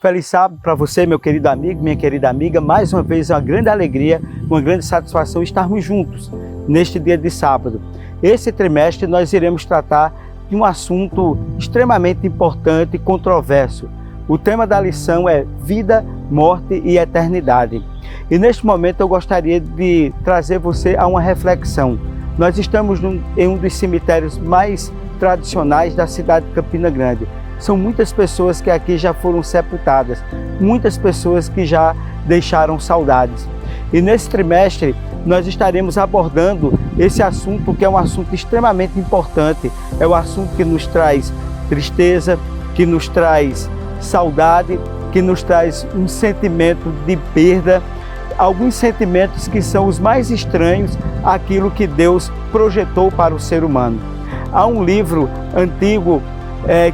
Feliz sábado para você, meu querido amigo, minha querida amiga. Mais uma vez, uma grande alegria, uma grande satisfação estarmos juntos neste dia de sábado. Esse trimestre nós iremos tratar de um assunto extremamente importante e controverso. O tema da lição é vida, morte e eternidade. E neste momento eu gostaria de trazer você a uma reflexão. Nós estamos em um dos cemitérios mais tradicionais da cidade de Campina Grande. São muitas pessoas que aqui já foram sepultadas, muitas pessoas que já deixaram saudades. E nesse trimestre nós estaremos abordando esse assunto, que é um assunto extremamente importante. É um assunto que nos traz tristeza, que nos traz saudade, que nos traz um sentimento de perda, alguns sentimentos que são os mais estranhos àquilo que Deus projetou para o ser humano. Há um livro antigo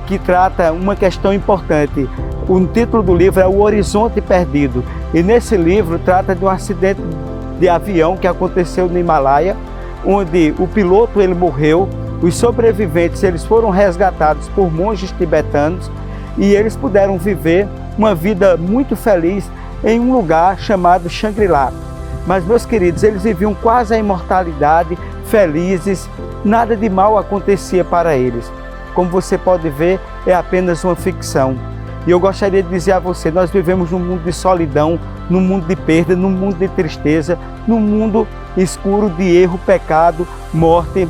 que trata uma questão importante. O título do livro é O Horizonte Perdido. E nesse livro trata de um acidente de avião que aconteceu no Himalaia, onde o piloto ele morreu, os sobreviventes eles foram resgatados por monges tibetanos e eles puderam viver uma vida muito feliz em um lugar chamado Shangri-La. Mas, meus queridos, eles viviam quase a imortalidade, felizes, nada de mal acontecia para eles. Como você pode ver, é apenas uma ficção. E eu gostaria de dizer a você, nós vivemos num mundo de solidão, num mundo de perda, num mundo de tristeza, num mundo escuro de erro, pecado, morte.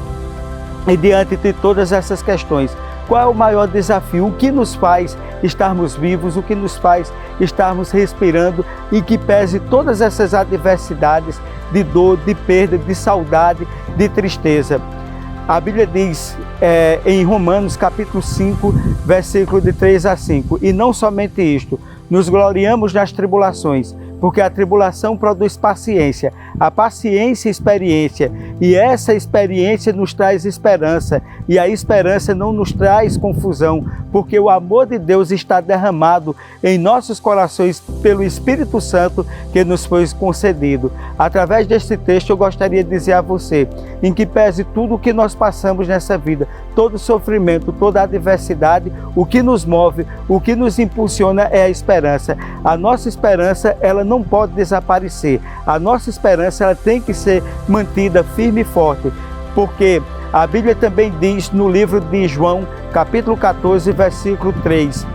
E diante de todas essas questões, qual é o maior desafio? O que nos faz estarmos vivos? O que nos faz estarmos respirando e que pese todas essas adversidades de dor, de perda, de saudade, de tristeza? A Bíblia diz em Romanos capítulo 5, versículo de 3 a 5, e não somente isto, nos gloriamos nas tribulações, porque a tribulação produz paciência, a paciência experiência, e essa experiência nos traz esperança, e a esperança não nos traz confusão, porque o amor de Deus está derramado em nossos corações pelo Espírito Santo que nos foi concedido. Através deste texto eu gostaria de dizer a você, em que pese tudo o que nós passamos nessa vida, todo sofrimento, toda adversidade, o que nos move, o que nos impulsiona é a esperança. A nossa esperança, ela não pode desaparecer. A nossa esperança, ela tem que ser mantida firme e forte, porque a Bíblia também diz no livro de João, capítulo 14, versículo 3,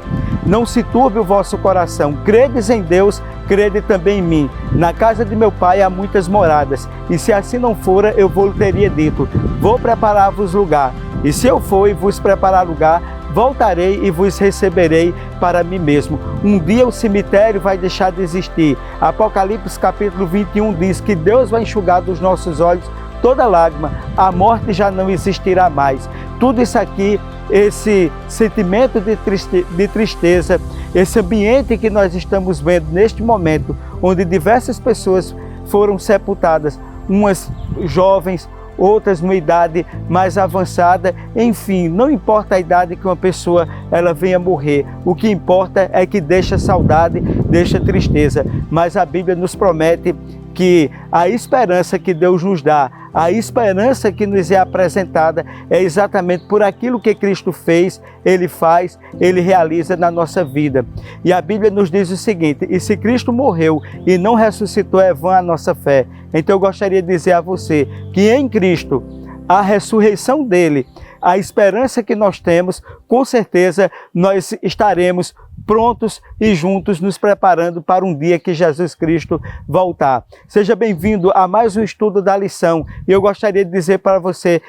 não se turbe o vosso coração, credes em Deus, crede também em mim. Na casa de meu pai há muitas moradas, e se assim não fora, eu vou teria dito, vou preparar-vos lugar, e se eu for e vos preparar lugar, voltarei e vos receberei para mim mesmo. Um dia o cemitério vai deixar de existir. Apocalipse capítulo 21 diz que Deus vai enxugar dos nossos olhos toda lágrima, a morte já não existirá mais. Tudo isso aqui, esse sentimento de tristeza, esse ambiente que nós estamos vendo neste momento, onde diversas pessoas foram sepultadas, umas jovens, outras numa idade mais avançada, enfim, não importa a idade que uma pessoa ela venha morrer, o que importa é que deixa saudade, deixa tristeza, mas a Bíblia nos promete que a esperança que Deus nos dá, a esperança que nos é apresentada é exatamente por aquilo que Cristo fez, Ele faz, Ele realiza na nossa vida. E a Bíblia nos diz o seguinte, e se Cristo morreu e não ressuscitou, é vã a nossa fé. Então eu gostaria de dizer a você que em Cristo, a ressurreição dele, a esperança que nós temos, com certeza nós estaremos prontos e juntos nos preparando para um dia que Jesus Cristo voltar. Seja bem-vindo a mais um estudo da lição. E eu gostaria de dizer para você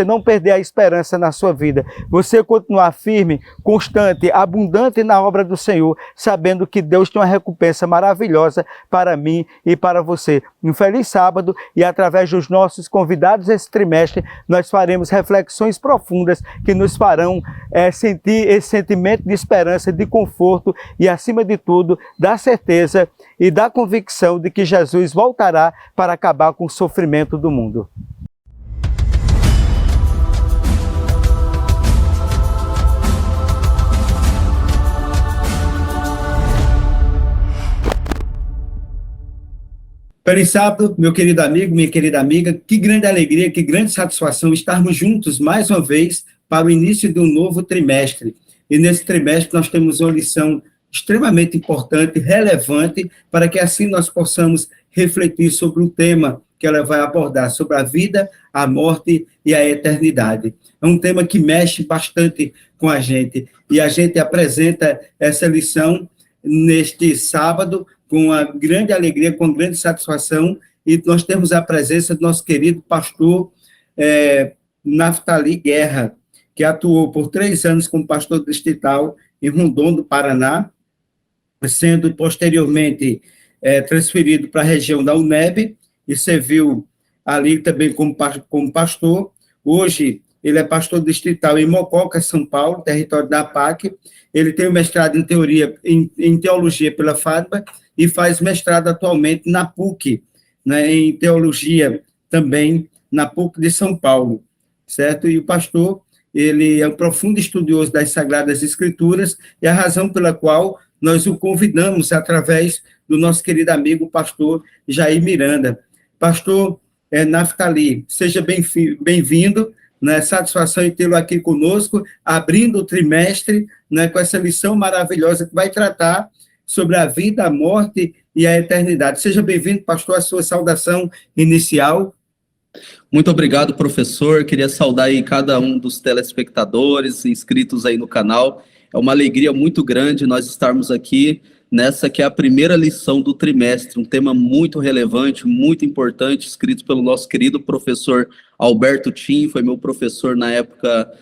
não perder a esperança na sua vida, você continuar firme, constante, abundante na obra do Senhor, sabendo que Deus tem uma recompensa maravilhosa para mim e para você. Um feliz sábado, e através dos nossos convidados esse trimestre, nós faremos reflexões profundas que nos farão sentir esse sentimento de esperança, de conforto e, acima de tudo, da certeza e da convicção de que Jesus voltará para acabar com o sofrimento do mundo. Feliz sábado, meu querido amigo, minha querida amiga. Que grande alegria, que grande satisfação estarmos juntos mais uma vez para o início de um novo trimestre. E nesse trimestre nós temos uma lição extremamente importante, relevante, para que assim nós possamos refletir sobre o tema que ela vai abordar, sobre a vida, a morte e a eternidade. É um tema que mexe bastante com a gente, e a gente apresenta essa lição neste sábado com a grande alegria, com grande satisfação, e nós temos a presença do nosso querido pastor Naftali Guerra, que atuou por 3 anos como pastor distrital em Rondon, do Paraná, sendo posteriormente transferido para a região da UNEB, e serviu ali também como pastor. Hoje, ele é pastor distrital em Mococa, São Paulo, território da APAC. Ele tem um mestrado em teologia pela FADBA e faz mestrado atualmente na PUC, né, em teologia também, na PUC de São Paulo, certo? E o pastor, ele é um profundo estudioso das Sagradas Escrituras, e a razão pela qual nós o convidamos através do nosso querido amigo, o pastor Jair Miranda. Pastor Naftali, seja bem-vindo, né? Satisfação em tê-lo aqui conosco, abrindo o trimestre, né, com essa lição maravilhosa que vai tratar sobre a vida, a morte e a eternidade. Seja bem-vindo, pastor, a sua saudação inicial. Muito obrigado, professor. Queria saudar aí cada um dos telespectadores inscritos aí no canal. É uma alegria muito grande nós estarmos aqui nessa que é a primeira lição do trimestre, um tema muito relevante, muito importante, escrito pelo nosso querido professor Alberto Tim, foi meu professor na época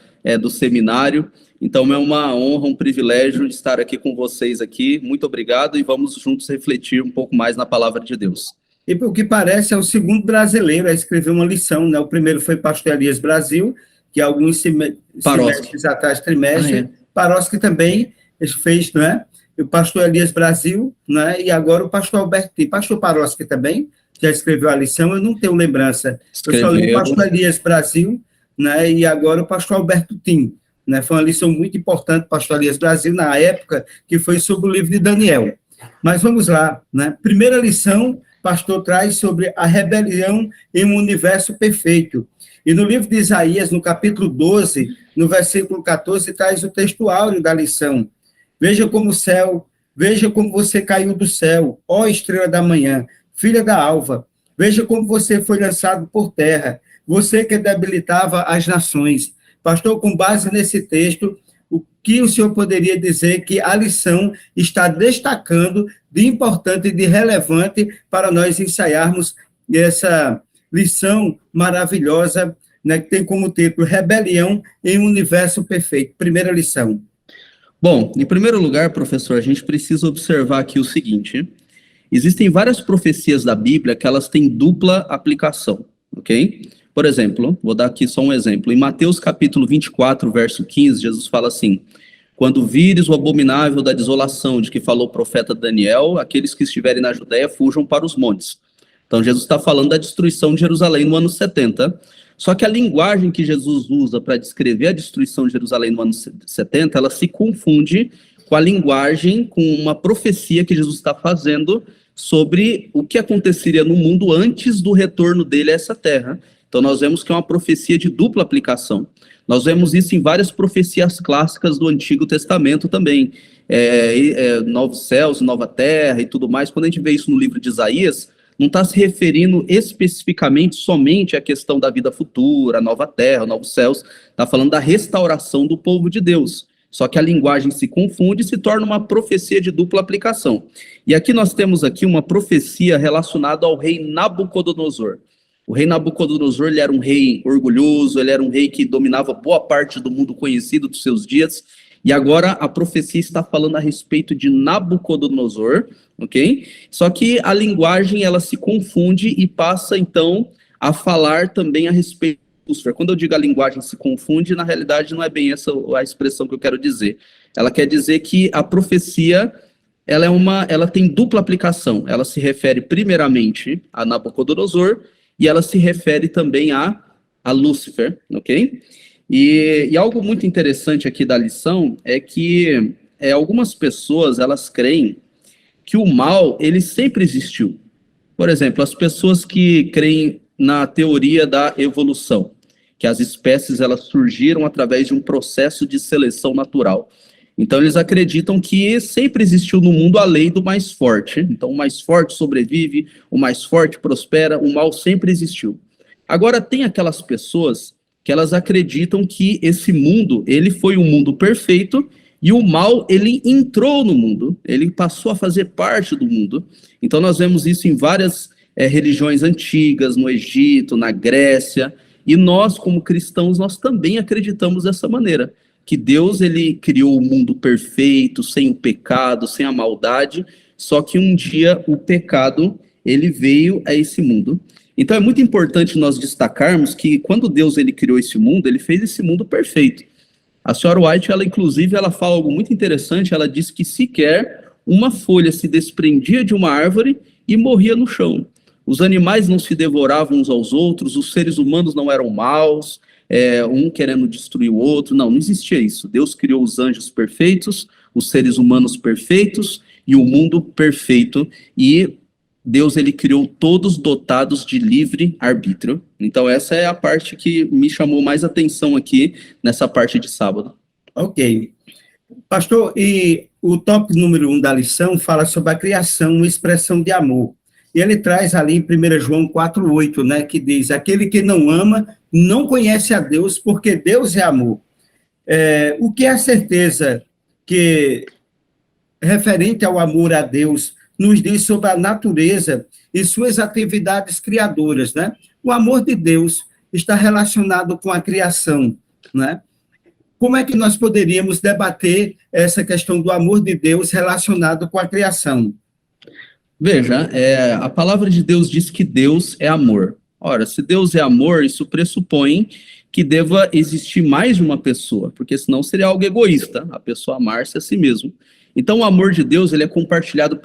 do seminário. Então é uma honra, um privilégio estar aqui com vocês aqui. Muito obrigado, e vamos juntos refletir um pouco mais na palavra de Deus. E, por que parece, é o segundo brasileiro a escrever uma lição, né? O primeiro foi pastor Elias Brasil, que alguns semestres atrás, trimestre. Paroski também fez, né? O pastor Elias Brasil, né? E agora o pastor Alberto. Pastor Paroski também já escreveu a lição, eu não tenho lembrança. Escreveu. Eu só li o pastor Elias Brasil, né? E agora o pastor Alberto Tim, né? Foi uma lição muito importante, pastor Elias Brasil, na época, que foi sobre o livro de Daniel. Mas vamos lá, né? Primeira lição, pastor traz sobre a rebelião em um universo perfeito. E no livro de Isaías, no capítulo 12, no versículo 14, traz o texto áureo da lição. Veja como você caiu do céu, ó estrela da manhã, filha da alva. Veja como você foi lançado por terra, você que debilitava as nações. Pastor, com base nesse texto, o que o senhor poderia dizer que a lição está destacando de importante e de relevante para nós ensaiarmos essa lição maravilhosa, né, que tem como título Rebelião em um Universo Perfeito? Primeira lição. Bom, em primeiro lugar, professor, a gente precisa observar aqui o seguinte: existem várias profecias da Bíblia que elas têm dupla aplicação, ok? Por exemplo, vou dar aqui só um exemplo. Em Mateus capítulo 24, verso 15, Jesus fala assim: quando vires o abominável da desolação de que falou o profeta Daniel, aqueles que estiverem na Judéia fujam para os montes. Então, Jesus está falando da destruição de Jerusalém no ano 70. Só que a linguagem que Jesus usa para descrever a destruição de Jerusalém no ano 70, ela se confunde com a linguagem, com uma profecia que Jesus está fazendo sobre o que aconteceria no mundo antes do retorno dele a essa terra. Então, nós vemos que é uma profecia de dupla aplicação. Nós vemos isso em várias profecias clássicas do Antigo Testamento também. Novos céus, nova terra e tudo mais. Quando a gente vê isso no livro de Isaías, não está se referindo especificamente somente à questão da vida futura, nova terra, novos céus. Está falando da restauração do povo de Deus. Só que a linguagem se confunde e se torna uma profecia de dupla aplicação. E aqui nós temos aqui uma profecia relacionada ao rei Nabucodonosor. O rei Nabucodonosor, ele era um rei orgulhoso, ele era um rei que dominava boa parte do mundo conhecido dos seus dias, e agora a profecia está falando a respeito de Nabucodonosor, ok? Só que a linguagem, ela se confunde e passa, então, a falar também a respeito de Lúcifer. Quando eu digo a linguagem se confunde, na realidade não é bem essa a expressão que eu quero dizer. Ela quer dizer que a profecia, ela tem dupla aplicação. Ela se refere primeiramente a Nabucodonosor, e ela se refere também a Lúcifer, ok? E algo muito interessante aqui da lição é que algumas pessoas, elas creem que o mal, ele sempre existiu. Por exemplo, as pessoas que creem na teoria da evolução, que as espécies, elas surgiram através de um processo de seleção natural. Então, eles acreditam que sempre existiu no mundo a lei do mais forte. Então, o mais forte sobrevive, o mais forte prospera, o mal sempre existiu. Agora, tem aquelas pessoas que elas acreditam que esse mundo, ele foi um mundo perfeito e o mal, ele entrou no mundo, ele passou a fazer parte do mundo. Então, nós vemos isso em várias religiões antigas, no Egito, na Grécia, e nós, como cristãos, nós também acreditamos dessa maneira, que Deus, ele criou o mundo perfeito, sem o pecado, sem a maldade, só que um dia o pecado, ele veio a esse mundo. Então é muito importante nós destacarmos que quando Deus, ele criou esse mundo, ele fez esse mundo perfeito. A senhora White, ela inclusive, ela fala algo muito interessante, ela diz que sequer uma folha se desprendia de uma árvore e morria no chão. Os animais não se devoravam uns aos outros, os seres humanos não eram maus, um querendo destruir o outro. Não existia isso. Deus criou os anjos perfeitos, os seres humanos perfeitos e o mundo perfeito. E Deus, ele criou todos dotados de livre arbítrio. Então essa é a parte que me chamou mais atenção aqui nessa parte de sábado. Ok. Pastor, e o tópico número 1 da lição fala sobre a criação, uma expressão de amor. E ele traz ali em 1 João 4,8, né, que diz: aquele que não ama não conhece a Deus, porque Deus é amor. O que é a certeza que, referente ao amor a Deus, nos diz sobre a natureza e suas atividades criadoras, né? O amor de Deus está relacionado com a criação, né? Como é que nós poderíamos debater essa questão do amor de Deus relacionado com a criação? Veja, a palavra de Deus diz que Deus é amor. Ora, se Deus é amor, isso pressupõe que deva existir mais de uma pessoa, porque senão seria algo egoísta, a pessoa amar-se a si mesmo. Então, o amor de Deus, ele é compartilhado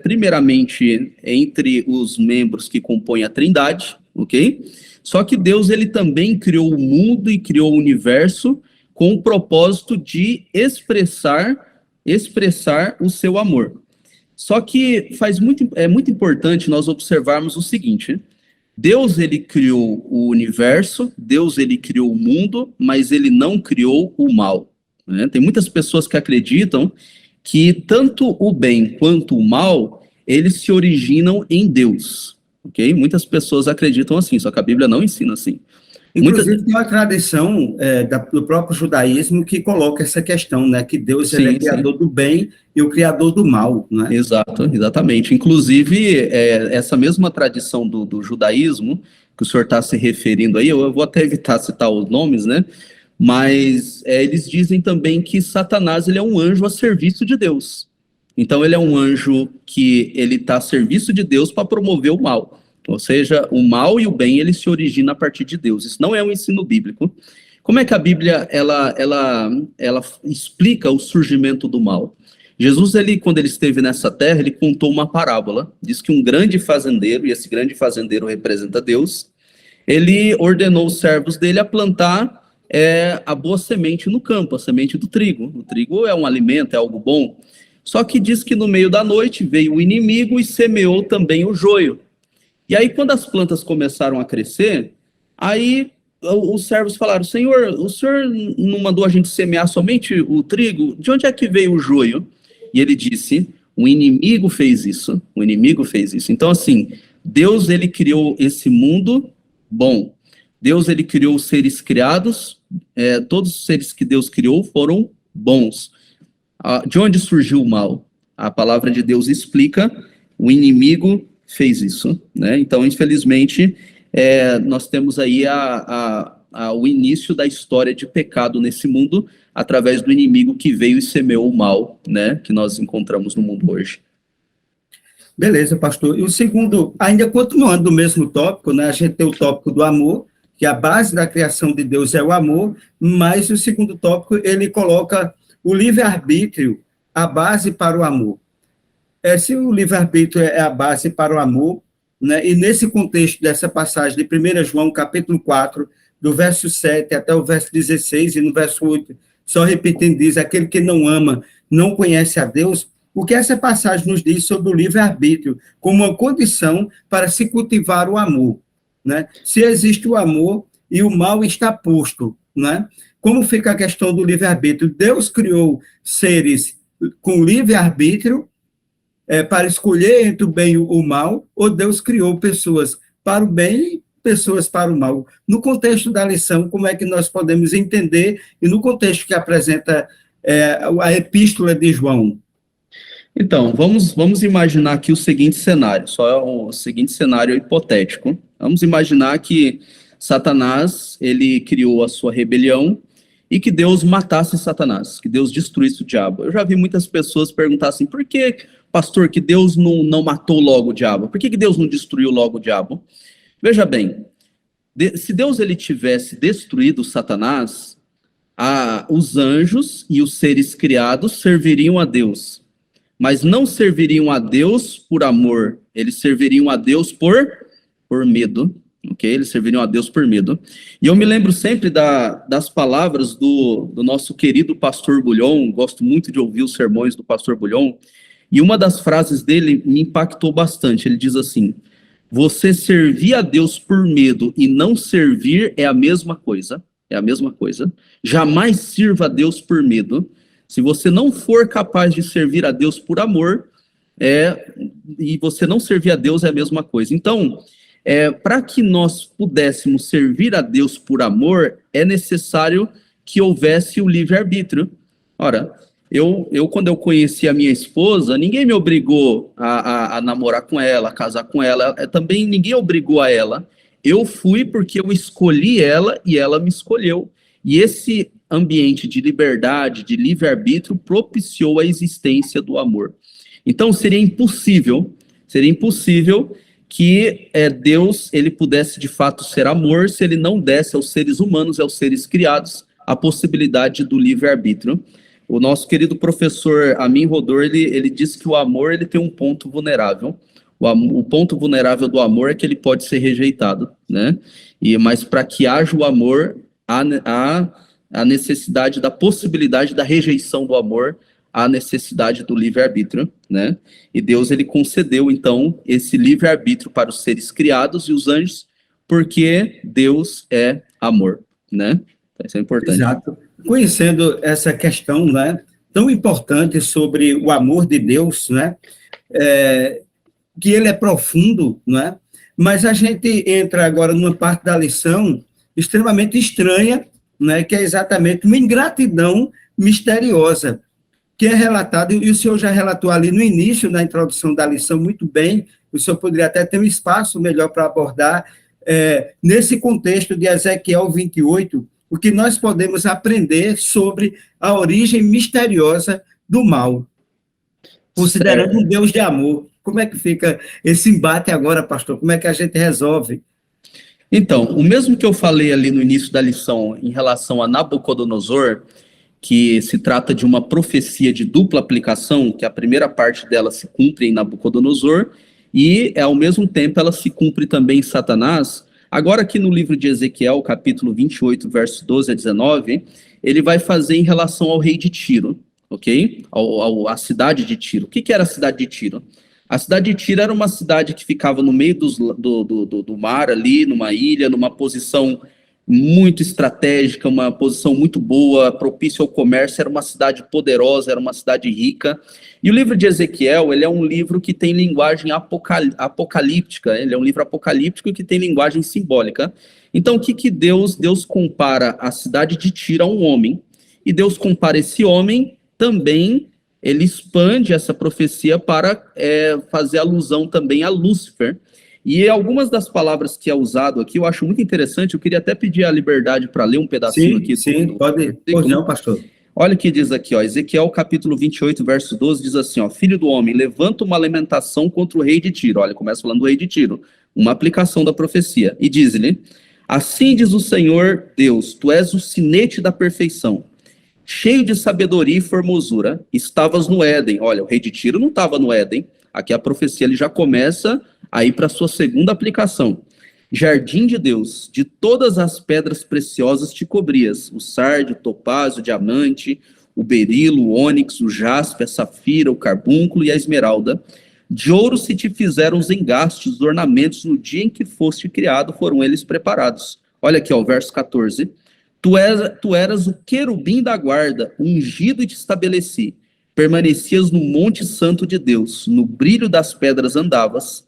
primeiramente entre os membros que compõem a Trindade, ok? Só que Deus, ele também criou o mundo e criou o universo com o propósito de expressar o seu amor. Só que é muito importante nós observarmos o seguinte: Deus, ele criou o universo, Deus, ele criou o mundo, mas ele não criou o mal, né? Tem muitas pessoas que acreditam que tanto o bem quanto o mal, eles se originam em Deus, ok? Muitas pessoas acreditam assim, só que a Bíblia não ensina assim. Inclusive, tem uma tradição do próprio judaísmo que coloca essa questão, né? Que Deus é o criador do bem e o criador do mal, né? Exatamente. Inclusive, essa mesma tradição do judaísmo, que o senhor está se referindo aí, eu vou até evitar citar os nomes, né? Mas eles dizem também que Satanás, ele é um anjo a serviço de Deus. Então, ele é um anjo que ele está a serviço de Deus para promover o mal. Ou seja, o mal e o bem, ele se originam a partir de Deus. Isso não é um ensino bíblico. Como é que a Bíblia, ela explica o surgimento do mal? Jesus, quando ele esteve nessa terra, ele contou uma parábola. Diz que um grande fazendeiro, e esse grande fazendeiro representa Deus, ele ordenou os servos dele a plantar a boa semente no campo, a semente do trigo. O trigo é um alimento, é algo bom. Só que diz que no meio da noite veio o inimigo e semeou também o joio. E aí, quando as plantas começaram a crescer, aí os servos falaram: Senhor, o senhor não mandou a gente semear somente o trigo? De onde é que veio o joio? E ele disse: o inimigo fez isso. O inimigo fez isso. Então, assim, Deus, ele criou esse mundo bom. Deus, ele criou os seres criados. Todos os seres que Deus criou foram bons. De onde surgiu o mal? A palavra de Deus explica: o inimigo fez isso, né? Então, infelizmente, nós temos aí o início da história de pecado nesse mundo, através do inimigo que veio e semeou o mal, né? Que nós encontramos no mundo hoje. Beleza, pastor. E o segundo, ainda continuando do mesmo tópico, né? A gente tem o tópico do amor, que a base da criação de Deus é o amor, mas o segundo tópico, ele coloca o livre-arbítrio, a base para o amor. Se o livre-arbítrio é a base para o amor, né, e nesse contexto dessa passagem de 1 João, capítulo 4, do verso 7 até o verso 16, e no verso 8, só repetindo, diz: aquele que não ama não conhece a Deus. O que essa passagem nos diz sobre o livre-arbítrio como uma condição para se cultivar o amor, né? Se existe o amor e o mal está posto, né? como fica a questão do livre-arbítrio? Deus criou seres com livre-arbítrio para escolher entre o bem e o mal, ou Deus criou pessoas para o bem e pessoas para o mal? No contexto da lição, como é que nós podemos entender, e no contexto que apresenta a epístola de João? Então, vamos imaginar aqui o seguinte cenário, só o seguinte cenário hipotético. Vamos imaginar que Satanás, ele criou a sua rebelião e que Deus matasse Satanás, que Deus destruísse o diabo. Eu já vi muitas pessoas perguntar assim, por que, pastor, que Deus não matou logo o diabo? Por que Deus não destruiu logo o diabo? Veja bem, se Deus ele tivesse destruído Satanás, os anjos e os seres criados serviriam a Deus. Mas não serviriam a Deus por amor, eles serviriam a Deus por medo, ok? Eles serviriam a Deus por medo. E eu me lembro sempre das palavras do nosso querido pastor Bulhon, gosto muito de ouvir os sermões do pastor Bulhon, e uma das frases dele me impactou bastante. Ele diz assim: você servir a Deus por medo e não servir é a mesma coisa, jamais sirva a Deus por medo. Se você não for capaz de servir a Deus por amor, e você não servir a Deus é a mesma coisa. Então, para que nós pudéssemos servir a Deus por amor, é necessário que houvesse o livre-arbítrio. Ora, eu quando eu conheci a minha esposa, ninguém me obrigou a namorar com ela, a casar com ela, também ninguém obrigou a ela. Eu fui porque eu escolhi ela e ela me escolheu. E esse ambiente de liberdade, de livre-arbítrio, propiciou a existência do amor. Então, seria impossível que Deus ele pudesse, de fato, ser amor, se ele não desse aos seres humanos, aos seres criados, a possibilidade do livre-arbítrio. O nosso querido professor Amin Rodor, ele diz que o amor ele tem um ponto vulnerável. O ponto vulnerável do amor é que ele pode ser rejeitado, né? Mas para que haja o amor, a necessidade da possibilidade da rejeição do amor, a necessidade do livre-arbítrio, né? E Deus, ele concedeu, então, esse livre-arbítrio para os seres criados e os anjos, porque Deus é amor, né? Isso é importante. Exato. Conhecendo essa questão, né, tão importante sobre o amor de Deus, né, que ele é profundo, né, mas a gente entra agora numa parte da lição extremamente estranha, né, que é exatamente uma ingratidão misteriosa, que é relatada, e o senhor já relatou ali no início, na introdução da lição, muito bem, o senhor poderia até ter um espaço melhor para abordar, nesse contexto de Ezequiel 28, o que nós podemos aprender sobre a origem misteriosa do mal, considerando um Deus de amor. Como é que fica esse embate agora, pastor? Como é que a gente resolve? Então, o mesmo que eu falei ali no início da lição em relação a Nabucodonosor, que se trata de uma profecia de dupla aplicação, que a primeira parte dela se cumpre em Nabucodonosor, e ao mesmo tempo ela se cumpre também em Satanás. Agora aqui no livro de Ezequiel, capítulo 28, versos 12 a 19, ele vai fazer em relação ao rei de Tiro, ok? A cidade de Tiro. O que era a cidade de Tiro? A cidade de Tiro era uma cidade que ficava no meio do mar ali, numa ilha, numa posição muito estratégica, uma posição muito boa, propícia ao comércio, era uma cidade poderosa, era uma cidade rica. E o livro de Ezequiel, ele é um livro que tem linguagem apocalíptica, ele é um livro apocalíptico que tem linguagem simbólica. Então, o que Deus compara a cidade de Tiro a um homem, e Deus compara esse homem também, ele expande essa profecia para fazer alusão também a Lúcifer. E algumas das palavras que é usado aqui, eu acho muito interessante, eu queria até pedir a liberdade para ler um pedacinho aqui. Sim, pode. Pois não, pastor. Olha o que diz aqui, ó, Ezequiel capítulo 28, verso 12, diz assim, ó, filho do homem, levanta uma lamentação contra o rei de Tiro. Olha, começa falando do rei de Tiro, uma aplicação da profecia. E diz-lhe, assim diz o Senhor Deus, tu és o sinete da perfeição, cheio de sabedoria e formosura, estavas no Éden. Olha, o rei de Tiro não estava no Éden. Aqui a profecia ele já começa a ir para a sua segunda aplicação. Jardim de Deus, de todas as pedras preciosas te cobrias, o sardio, o topázio, o diamante, o berilo, o ônix, o jaspe, a safira, o carbúnculo e a esmeralda. De ouro se te fizeram os engastes, os ornamentos, no dia em que foste criado, foram eles preparados. Olha aqui, ó, o verso 14. Tu eras o querubim da guarda, ungido e te estabeleci. Permanecias no monte santo de Deus, no brilho das pedras andavas.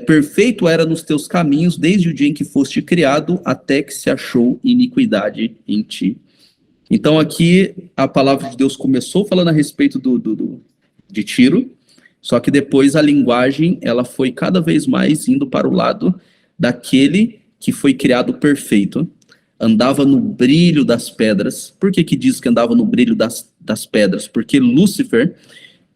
Perfeito era nos teus caminhos, desde o dia em que foste criado, até que se achou iniquidade em ti. Então aqui a palavra de Deus começou falando a respeito de Tiro, só que depois a linguagem ela foi cada vez mais indo para o lado daquele que foi criado perfeito, andava no brilho das pedras. Por que diz que andava no brilho das pedras? Porque Lúcifer,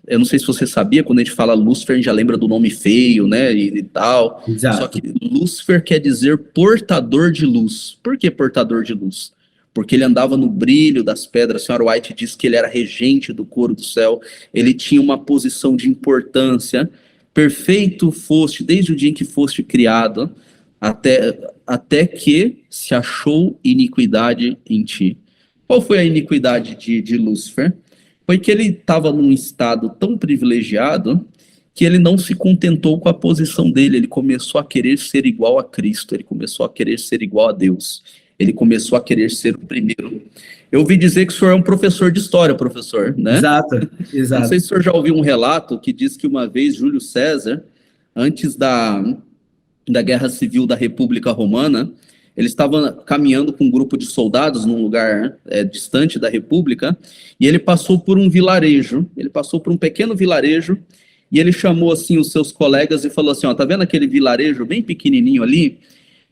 eu não sei se você sabia, quando a gente fala Lúcifer, a gente já lembra do nome feio, né, e tal. Exato. Só que Lúcifer quer dizer portador de luz. Por que portador de luz? Porque ele andava no brilho das pedras. A senhora White diz que ele era regente do coro do céu, ele tinha uma posição de importância. Perfeito foste, desde o dia em que foste criado, até que se achou iniquidade em ti. Qual foi a iniquidade de Lúcifer? Foi que ele estava num estado tão privilegiado que ele não se contentou com a posição dele, ele começou a querer ser igual a Cristo, ele começou a querer ser igual a Deus, ele começou a querer ser o primeiro. Eu ouvi dizer que o senhor é um professor de história, professor, né? Exato. Não sei se o senhor já ouviu um relato que diz que uma vez Júlio César, antes da Guerra Civil da República Romana, ele estava caminhando com um grupo de soldados num lugar distante da República, e ele passou por um vilarejo, ele passou por um pequeno vilarejo, e ele chamou assim os seus colegas e falou assim, ó, tá vendo aquele vilarejo bem pequenininho ali?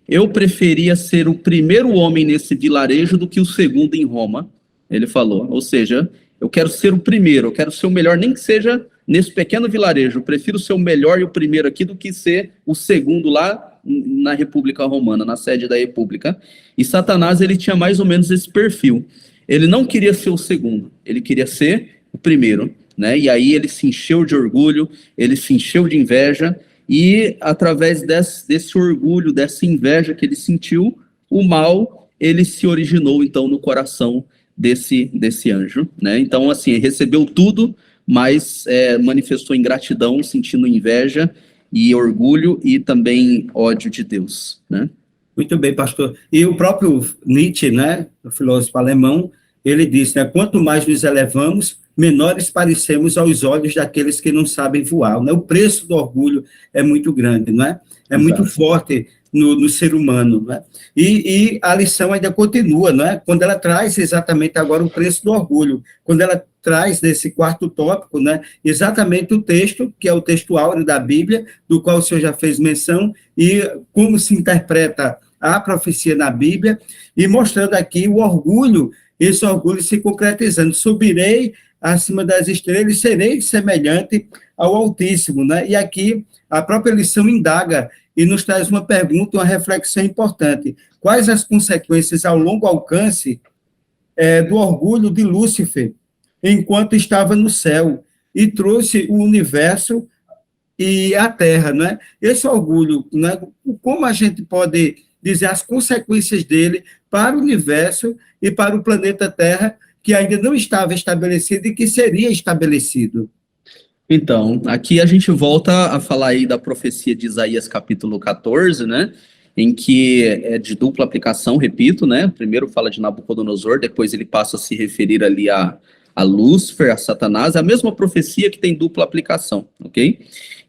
Eu preferia ser o primeiro homem nesse vilarejo do que o segundo em Roma, ele falou, ou seja, eu quero ser o primeiro, eu quero ser o melhor, nem que seja nesse pequeno vilarejo, eu prefiro ser o melhor e o primeiro aqui do que ser o segundo lá na República Romana, na sede da República. E Satanás, ele tinha mais ou menos esse perfil. Ele não queria ser o segundo, ele queria ser o primeiro, né? E aí ele se encheu de orgulho, ele se encheu de inveja, e através desse orgulho, dessa inveja que ele sentiu, o mal, ele se originou, então, no coração desse anjo, né? Então, assim, recebeu tudo, mas manifestou ingratidão, sentindo inveja e orgulho e também ódio de Deus, né? Muito bem, pastor. E o próprio Nietzsche, né, o filósofo alemão, ele disse, né, quanto mais nos elevamos, menores parecemos aos olhos daqueles que não sabem voar, né? O preço do orgulho é muito grande, não é? É muito forte no ser humano, né? E a lição ainda continua, não é? Quando ela traz exatamente agora o preço do orgulho, quando ela traz nesse quarto tópico, né, exatamente o texto, que é o texto áureo da Bíblia, do qual o senhor já fez menção, e como se interpreta a profecia na Bíblia, e mostrando aqui o orgulho, esse orgulho se concretizando, subirei acima das estrelas e serei semelhante ao Altíssimo, né? E aqui a própria lição indaga e nos traz uma pergunta, uma reflexão importante. Quais as consequências ao longo alcance do orgulho de Lúcifer, enquanto estava no céu, e trouxe o universo e a Terra, né? Esse orgulho, né? Como a gente pode dizer as consequências dele para o universo e para o planeta Terra, que ainda não estava estabelecido e que seria estabelecido? Então, aqui a gente volta a falar aí da profecia de Isaías capítulo 14, né? Em que é de dupla aplicação, repito, né? Primeiro fala de Nabucodonosor, depois ele passa a se referir ali a Lúcifer, a Satanás, é a mesma profecia que tem dupla aplicação, ok?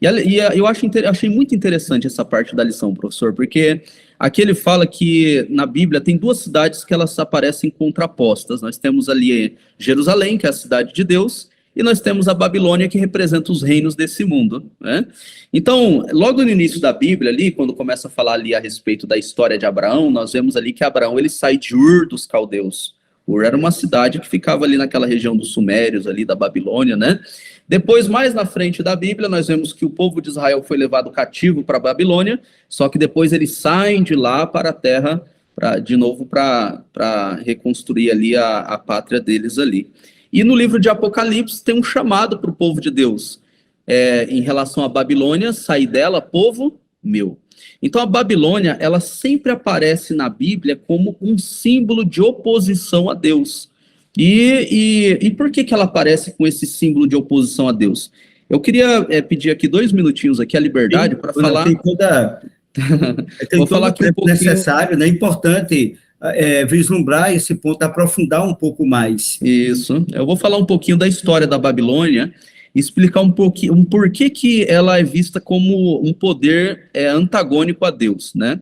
Eu achei muito interessante essa parte da lição, professor, porque aqui ele fala que na Bíblia tem duas cidades que elas aparecem contrapostas. Nós temos ali Jerusalém, que é a cidade de Deus, e nós temos a Babilônia, que representa os reinos desse mundo, né? Então, logo no início da Bíblia, ali, quando começa a falar ali a respeito da história de Abraão, nós vemos ali que Abraão, ele sai de Ur dos caldeus. Ur era uma cidade que ficava ali naquela região dos Sumérios, ali da Babilônia, né? Depois, mais na frente da Bíblia, nós vemos que o povo de Israel foi levado cativo para a Babilônia, só que depois eles saem de lá para a terra, de novo para reconstruir ali a pátria deles ali. E no livro de Apocalipse tem um chamado para o povo de Deus, em relação à Babilônia, sair dela, povo meu. Então a Babilônia, ela sempre aparece na Bíblia como um símbolo de oposição a Deus. E por que ela aparece com esse símbolo de oposição a Deus? Eu queria pedir aqui 2 minutinhos aqui, a liberdade, para falar... Vou falar aqui um pouquinho... necessário, né? É importante vislumbrar esse ponto, aprofundar um pouco mais. Isso. Eu vou falar um pouquinho da história da Babilônia, explicar um pouquinho um porquê que ela é vista como um poder antagônico a Deus, né?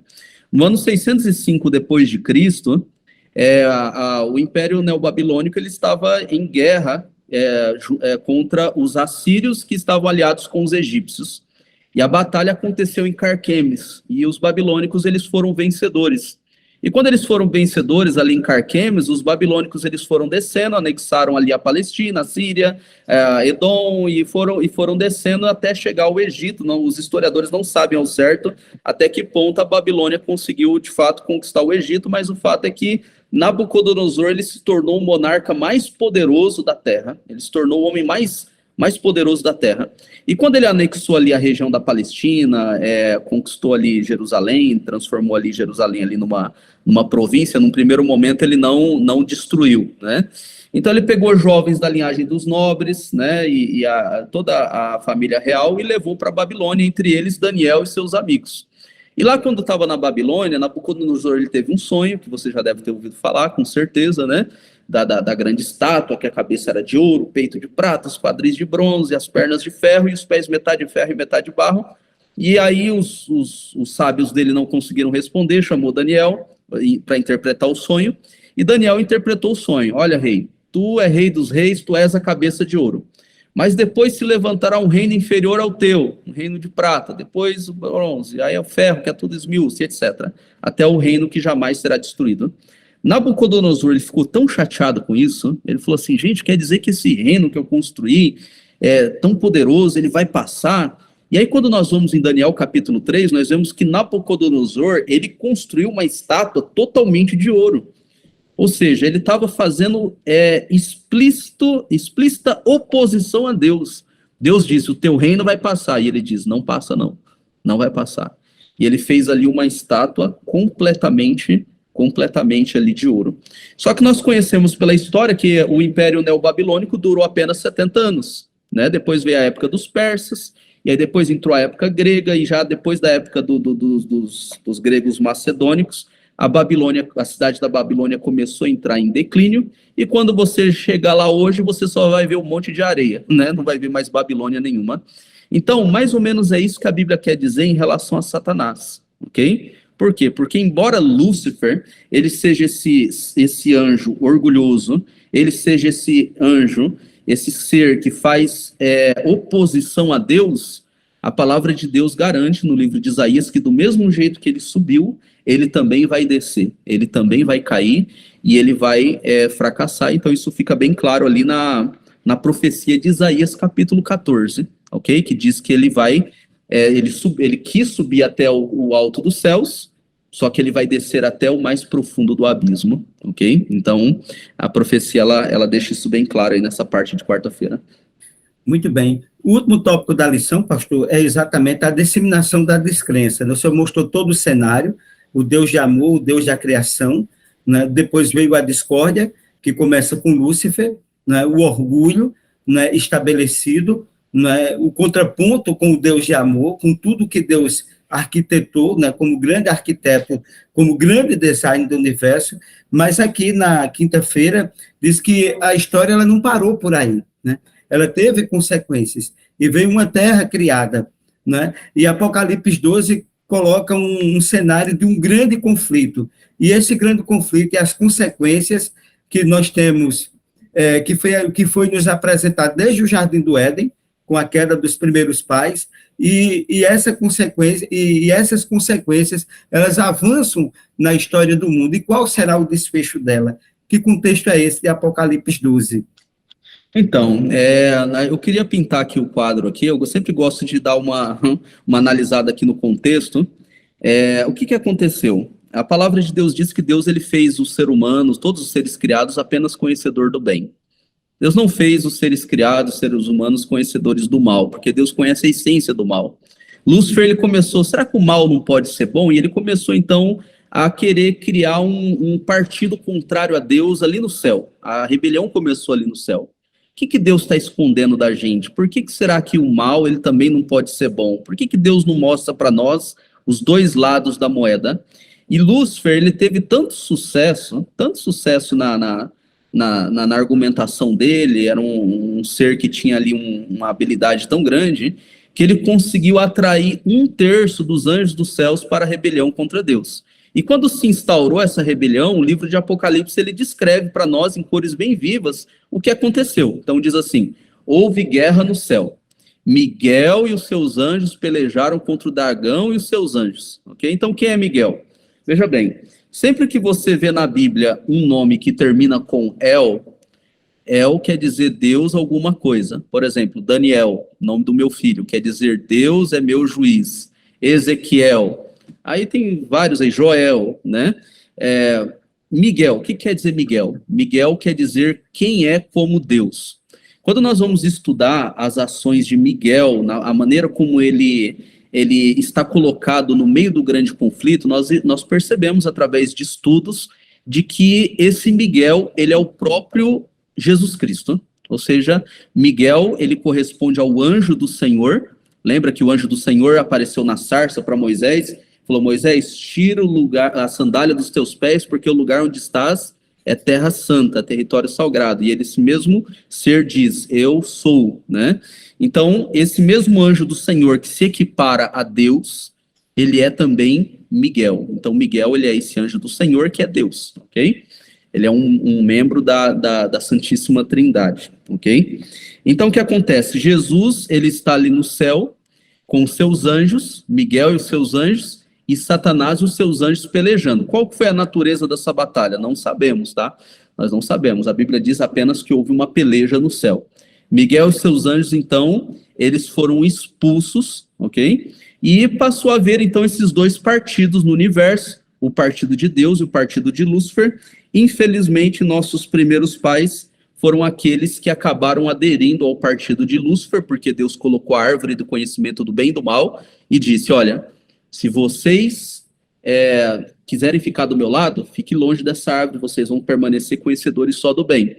No ano 605 depois de Cristo, o Império Neobabilônico ele estava em guerra contra os assírios que estavam aliados com os egípcios. E a batalha aconteceu em Carquemes, e os babilônicos eles foram vencedores. E quando eles foram vencedores ali em Carquemes, os babilônicos eles foram descendo, anexaram ali a Palestina, a Síria, Edom, e foram descendo até chegar ao Egito. Não, os historiadores não sabem ao certo até que ponto a Babilônia conseguiu, de fato, conquistar o Egito, mas o fato é que Nabucodonosor ele se tornou o monarca mais poderoso da terra, ele se tornou o homem mais poderoso da terra. E quando ele anexou ali a região da Palestina, conquistou ali Jerusalém, transformou ali Jerusalém ali numa província, num primeiro momento ele não destruiu, né? Então ele pegou jovens da linhagem dos nobres, né, e toda a família real e levou para a Babilônia, entre eles Daniel e seus amigos. E lá quando estava na Babilônia, Nabucodonosor ele teve um sonho, que você já deve ter ouvido falar, com certeza, né? Da grande estátua, que a cabeça era de ouro, o peito de prata, os quadris de bronze, as pernas de ferro e os pés metade de ferro e metade de barro. E aí os sábios dele não conseguiram responder, chamou Daniel para interpretar o sonho, e Daniel interpretou o sonho. Olha, rei, tu é rei dos reis, tu és a cabeça de ouro. Mas depois se levantará um reino inferior ao teu, um reino de prata, depois o bronze, aí é o ferro, que é tudo esmiúce, etc. Até o reino que jamais será destruído. Nabucodonosor ele ficou tão chateado com isso, ele falou assim, gente, quer dizer que esse reino que eu construí é tão poderoso, ele vai passar? E aí quando nós vamos em Daniel capítulo 3, nós vemos que Nabucodonosor, ele construiu uma estátua totalmente de ouro. Ou seja, ele estava fazendo explícita oposição a Deus. Deus disse, o teu reino vai passar, e ele diz, não passa não, não vai passar. E ele fez ali uma estátua completamente ali de ouro. Só que nós conhecemos pela história que o Império Neobabilônico durou apenas 70 anos, né? Depois veio a época dos persas, e aí depois entrou a época grega, e já depois da época dos gregos macedônicos, a cidade da Babilônia começou a entrar em declínio, e quando você chegar lá hoje, você só vai ver um monte de areia, né? Não vai ver mais Babilônia nenhuma. Então, mais ou menos é isso que a Bíblia quer dizer em relação a Satanás, ok? Por quê? Porque embora Lúcifer, ele seja esse anjo orgulhoso, ele seja esse anjo, esse ser que faz oposição a Deus, a palavra de Deus garante no livro de Isaías que do mesmo jeito que ele subiu, ele também vai descer, ele também vai cair e ele vai fracassar. Então isso fica bem claro ali na profecia de Isaías capítulo 14, ok? Que diz que ele vai, ele quis subir até o alto dos céus, só que ele vai descer até o mais profundo do abismo, ok? Então, a profecia, ela deixa isso bem claro aí nessa parte de quarta-feira. Muito bem. O último tópico da lição, pastor, é exatamente a disseminação da descrença. O senhor mostrou todo o cenário, o Deus de amor, o Deus da criação, né? Depois veio a discórdia, que começa com Lúcifer, né? O orgulho, né? Estabelecido, né? O contraponto com o Deus de amor, com tudo que Deus arquitetou, né, como grande arquiteto, como grande design do universo, mas aqui na quinta-feira diz que a história ela não parou por aí, né? Ela teve consequências, e veio uma terra criada, né? E Apocalipse 12 coloca um cenário de um grande conflito, e esse grande conflito e as consequências que nós temos, que foi nos apresentado desde o Jardim do Éden, com a queda dos primeiros pais, e essas consequências, elas avançam na história do mundo. E qual será o desfecho dela? Que contexto é esse de Apocalipse 12? Então, eu queria pintar aqui o quadro aqui, eu sempre gosto de dar uma analisada aqui no contexto. O que aconteceu? A palavra de Deus diz que Deus ele fez os seres humanos, todos os seres criados, apenas conhecedor do bem. Deus não fez os seres criados, seres humanos, conhecedores do mal, porque Deus conhece a essência do mal. Lúcifer, ele começou, será que o mal não pode ser bom? E ele começou, então, a querer criar um partido contrário a Deus ali no céu. A rebelião começou ali no céu. O que Deus está escondendo da gente? Por que será que o mal ele também não pode ser bom? Por que Deus não mostra para nós os dois lados da moeda? E Lúcifer, ele teve tanto sucesso na argumentação dele, era um ser que tinha ali uma habilidade tão grande, que ele conseguiu atrair 1/3 dos anjos dos céus para a rebelião contra Deus. E quando se instaurou essa rebelião, o livro de Apocalipse, ele descreve para nós, em cores bem vivas, o que aconteceu. Então diz assim, houve guerra no céu. Miguel e os seus anjos pelejaram contra o dragão e os seus anjos. Ok? Então quem é Miguel? Veja bem, sempre que você vê na Bíblia um nome que termina com El quer dizer Deus alguma coisa. Por exemplo, Daniel, nome do meu filho, quer dizer Deus é meu juiz. Ezequiel, aí tem vários aí, Joel, né? Miguel, o que quer dizer Miguel? Miguel quer dizer quem é como Deus. Quando nós vamos estudar as ações de Miguel, a maneira como ele está colocado no meio do grande conflito, nós percebemos através de estudos de que esse Miguel, ele é o próprio Jesus Cristo. Ou seja, Miguel, ele corresponde ao anjo do Senhor. Lembra que o anjo do Senhor apareceu na sarça para Moisés? Falou, Moisés, tira a sandália dos teus pés, porque o lugar onde estás é terra santa, território sagrado. E ele, esse mesmo ser diz, eu sou, né? Então, esse mesmo anjo do Senhor que se equipara a Deus, ele é também Miguel. Então, Miguel, ele é esse anjo do Senhor que é Deus, ok? Ele é um membro da Santíssima Trindade, ok? Então, o que acontece? Jesus, ele está ali no céu com os seus anjos, Miguel e os seus anjos, e Satanás e os seus anjos pelejando. Qual foi a natureza dessa batalha? Não sabemos, tá? Nós não sabemos. A Bíblia diz apenas que houve uma peleja no céu. Miguel e seus anjos, então, eles foram expulsos, ok? E passou a haver, então, esses dois partidos no universo, o partido de Deus e o partido de Lúcifer. Infelizmente, nossos primeiros pais foram aqueles que acabaram aderindo ao partido de Lúcifer, porque Deus colocou a árvore do conhecimento do bem e do mal e disse, olha, se vocês quiserem ficar do meu lado, fique longe dessa árvore, vocês vão permanecer conhecedores só do bem.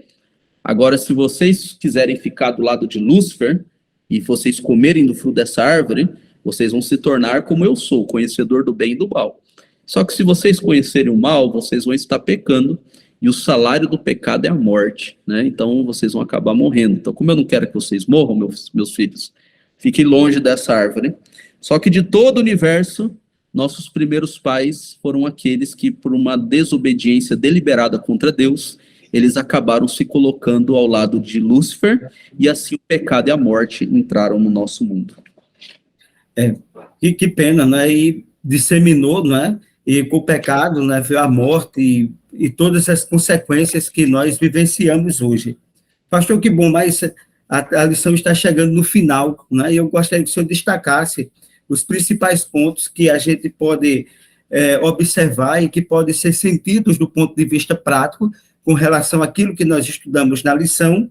Agora, se vocês quiserem ficar do lado de Lúcifer, e vocês comerem do fruto dessa árvore, vocês vão se tornar como eu sou, conhecedor do bem e do mal. Só que se vocês conhecerem o mal, vocês vão estar pecando, e o salário do pecado é a morte, né? Então, vocês vão acabar morrendo. Então, como eu não quero que vocês morram, meus filhos, fiquem longe dessa árvore. Só que de todo o universo, nossos primeiros pais foram aqueles que, por uma desobediência deliberada contra Deus, eles acabaram se colocando ao lado de Lúcifer, e assim o pecado e a morte entraram no nosso mundo. E que pena, né? E disseminou, né? E com o pecado, né, veio a morte e todas as consequências que nós vivenciamos hoje. Pastor, que bom, mas a lição está chegando no final, né? E eu gostaria que o senhor destacasse os principais pontos que a gente pode observar e que podem ser sentidos do ponto de vista prático com relação àquilo que nós estudamos na lição.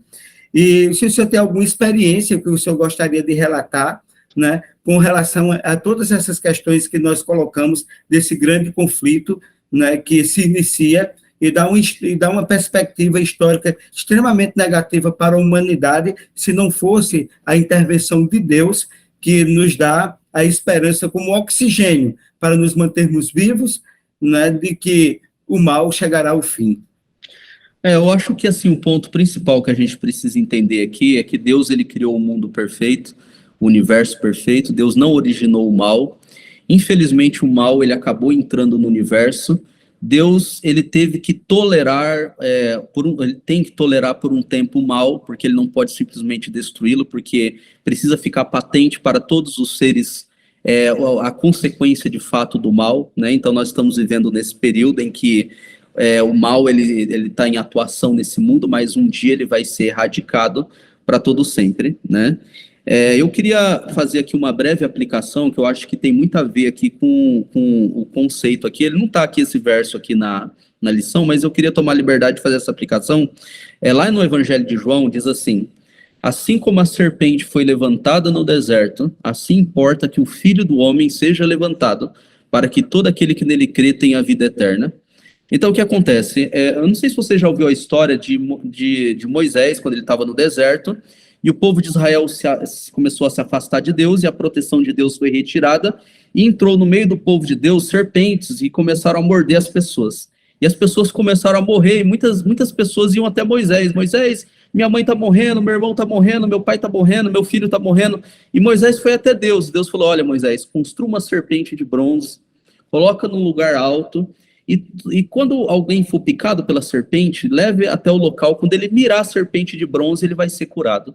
E se o senhor tem alguma experiência que o senhor gostaria de relatar, né, com relação a todas essas questões que nós colocamos desse grande conflito, né, que se inicia e dá uma perspectiva histórica extremamente negativa para a humanidade, se não fosse a intervenção de Deus, que nos dá a esperança como oxigênio para nos mantermos vivos, né, de que o mal chegará ao fim. Eu acho que assim, o ponto principal que a gente precisa entender aqui é que Deus, ele criou o mundo perfeito, o universo perfeito. Deus não originou o mal. Infelizmente, o mal, ele acabou entrando no universo. Deus, ele teve que tolerar, ele tem que tolerar por um tempo o mal, porque ele não pode simplesmente destruí-lo, porque precisa ficar patente para todos os seres a consequência de fato do mal, né? Então nós estamos vivendo nesse período em que o mal, ele está em atuação nesse mundo, mas um dia ele vai ser erradicado para todo sempre, né? Eu queria fazer aqui uma breve aplicação, que eu acho que tem muito a ver aqui com o conceito aqui. Ele não está aqui, esse verso aqui na lição, mas eu queria tomar a liberdade de fazer essa aplicação. Lá no Evangelho de João, diz assim, assim como a serpente foi levantada no deserto, assim importa que o Filho do Homem seja levantado, para que todo aquele que nele crê tenha a vida eterna. Então, o que acontece? Eu não sei se você já ouviu a história de Moisés, quando ele estava no deserto, e o povo de Israel começou a se afastar de Deus, e a proteção de Deus foi retirada, e entrou no meio do povo de Deus serpentes, e começaram a morder as pessoas. E as pessoas começaram a morrer, e muitas pessoas iam até Moisés: Moisés, minha mãe está morrendo, meu irmão está morrendo, meu pai está morrendo, meu filho está morrendo. E Moisés foi até Deus. Deus falou: olha, Moisés, construa uma serpente de bronze, coloca num lugar alto, e quando alguém for picado pela serpente, leve até o local. Quando ele mirar a serpente de bronze, ele vai ser curado.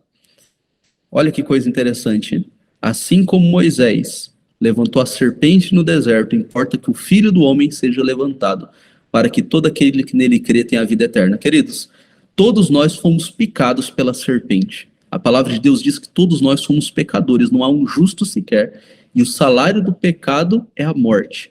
Olha que coisa interessante. Assim como Moisés levantou a serpente no deserto, importa que o Filho do Homem seja levantado, para que todo aquele que nele crê tenha a vida eterna. Queridos, todos nós fomos picados pela serpente. A palavra de Deus diz que todos nós somos pecadores, não há um justo sequer, e o salário do pecado é a morte.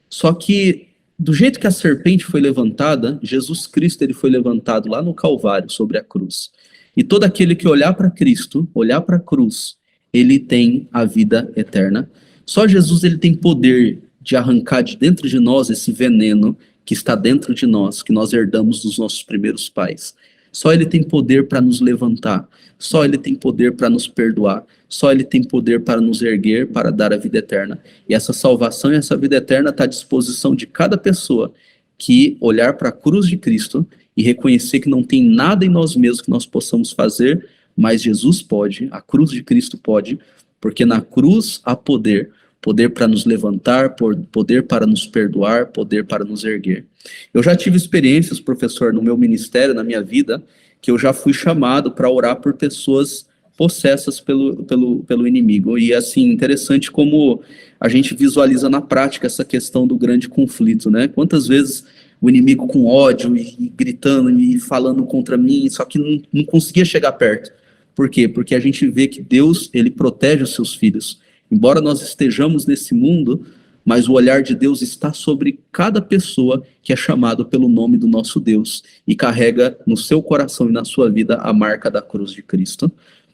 Só que, do jeito que a serpente foi levantada, Jesus Cristo, ele foi levantado lá no Calvário, sobre a cruz. E todo aquele que olhar para Cristo, olhar para a cruz, ele tem a vida eterna. Só Jesus, ele tem poder de arrancar de dentro de nós esse veneno que está dentro de nós, que nós herdamos dos nossos primeiros pais. Só ele tem poder para nos levantar, só ele tem poder para nos perdoar, só ele tem poder para nos erguer, para dar a vida eterna. E essa salvação e essa vida eterna está à disposição de cada pessoa que olhar para a cruz de Cristo e reconhecer que não tem nada em nós mesmos que nós possamos fazer, mas Jesus pode, a cruz de Cristo pode, porque na cruz há poder. Poder para nos levantar, poder para nos perdoar, poder para nos erguer. Eu já tive experiências, professor, no meu ministério, na minha vida, que eu já fui chamado para orar por pessoas possessas pelo inimigo. E, assim, interessante como a gente visualiza na prática essa questão do grande conflito, né? Quantas vezes o inimigo com ódio e gritando e falando contra mim, só que não conseguia chegar perto. Por quê? Porque a gente vê que Deus, ele protege os seus filhos. Embora nós estejamos nesse mundo, mas o olhar de Deus está sobre cada pessoa que é chamado pelo nome do nosso Deus e carrega no seu coração e na sua vida a marca da cruz de Cristo.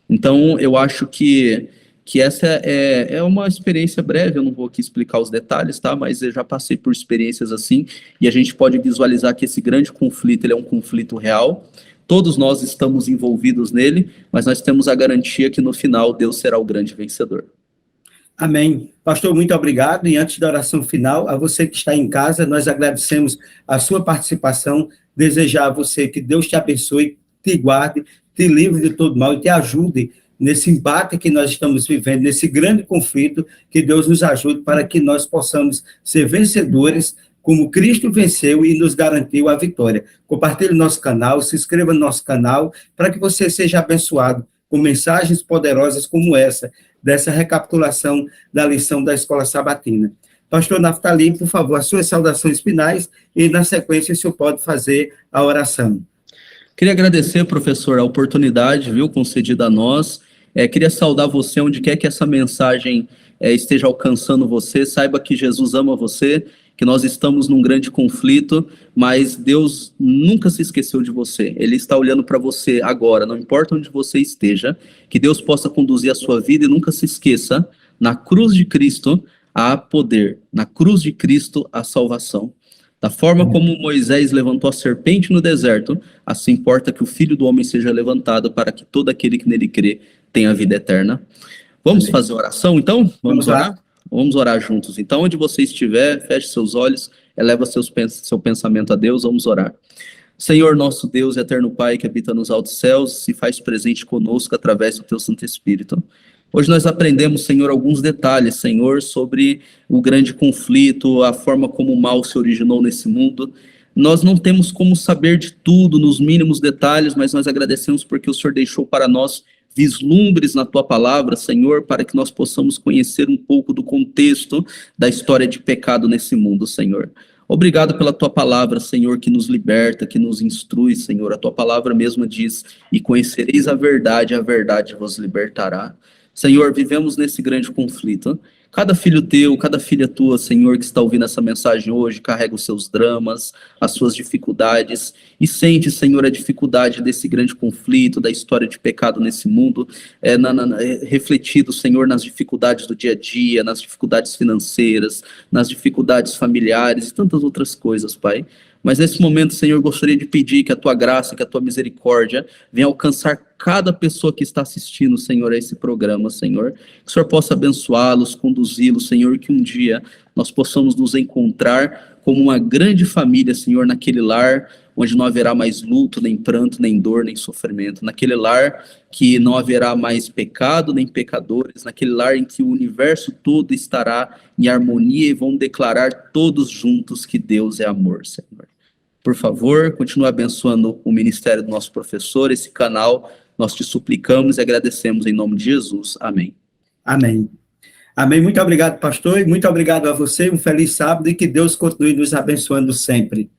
Então, eu acho que essa é uma experiência breve, eu não vou aqui explicar os detalhes, tá? Mas eu já passei por experiências assim, e a gente pode visualizar que esse grande conflito, ele é um conflito real. Todos nós estamos envolvidos nele, mas nós temos a garantia que no final Deus será o grande vencedor. Amém. Pastor, muito obrigado. E antes da oração final, a você que está em casa, nós agradecemos a sua participação, desejar a você que Deus te abençoe, te guarde, te livre de todo mal e te ajude nesse embate que nós estamos vivendo, nesse grande conflito, que Deus nos ajude para que nós possamos ser vencedores, como Cristo venceu e nos garantiu a vitória. Compartilhe o nosso canal, se inscreva no nosso canal, para que você seja abençoado com mensagens poderosas como essa, dessa recapitulação da lição da Escola Sabatina. Pastor Naftali, por favor, as suas saudações finais e, na sequência, o senhor pode fazer a oração. Queria agradecer, professor, a oportunidade, concedida a nós. Queria saudar você onde quer que essa mensagem esteja alcançando você. Saiba que Jesus ama você, que nós estamos num grande conflito, mas Deus nunca se esqueceu de você. Ele está olhando para você agora, não importa onde você esteja, que Deus possa conduzir a sua vida e nunca se esqueça, na cruz de Cristo há poder, na cruz de Cristo há salvação. Da forma como Moisés levantou a serpente no deserto, assim importa que o Filho do Homem seja levantado para que todo aquele que nele crê tenha a vida eterna. Vamos fazer oração, então? Vamos orar? Vamos orar juntos. Então, onde você estiver, feche seus olhos, eleva seu pensamento a Deus, vamos orar. Senhor, nosso Deus, eterno Pai, que habita nos altos céus, se faz presente conosco através do teu Santo Espírito. Hoje nós aprendemos, Senhor, alguns detalhes, Senhor, sobre o grande conflito, a forma como o mal se originou nesse mundo. Nós não temos como saber de tudo, nos mínimos detalhes, mas nós agradecemos porque o Senhor deixou para nós vislumbres na tua palavra, Senhor, para que nós possamos conhecer um pouco do contexto da história de pecado nesse mundo, Senhor. Obrigado pela tua palavra, Senhor, que nos liberta, que nos instrui, Senhor. A tua palavra mesma diz: e conhecereis a verdade vos libertará. Senhor, vivemos nesse grande conflito. Cada filho teu, cada filha tua, Senhor, que está ouvindo essa mensagem hoje, carrega os seus dramas, as suas dificuldades, e sente, Senhor, a dificuldade desse grande conflito, da história de pecado nesse mundo, refletido, Senhor, nas dificuldades do dia a dia, nas dificuldades financeiras, nas dificuldades familiares e tantas outras coisas, Pai. Mas nesse momento, Senhor, gostaria de pedir que a tua graça, que a tua misericórdia venha alcançar cada pessoa que está assistindo, Senhor, a esse programa, Senhor. Que o Senhor possa abençoá-los, conduzi-los, Senhor, que um dia nós possamos nos encontrar como uma grande família, Senhor, naquele lar onde não haverá mais luto, nem pranto, nem dor, nem sofrimento. Naquele lar que não haverá mais pecado, nem pecadores. Naquele lar em que o universo todo estará em harmonia e vão declarar todos juntos que Deus é amor, Senhor. Por favor, continue abençoando o ministério do nosso professor, esse canal. Nós te suplicamos e agradecemos em nome de Jesus. Amém. Amém. Amém. Muito obrigado, pastor, e muito obrigado a você. Um feliz sábado e que Deus continue nos abençoando sempre.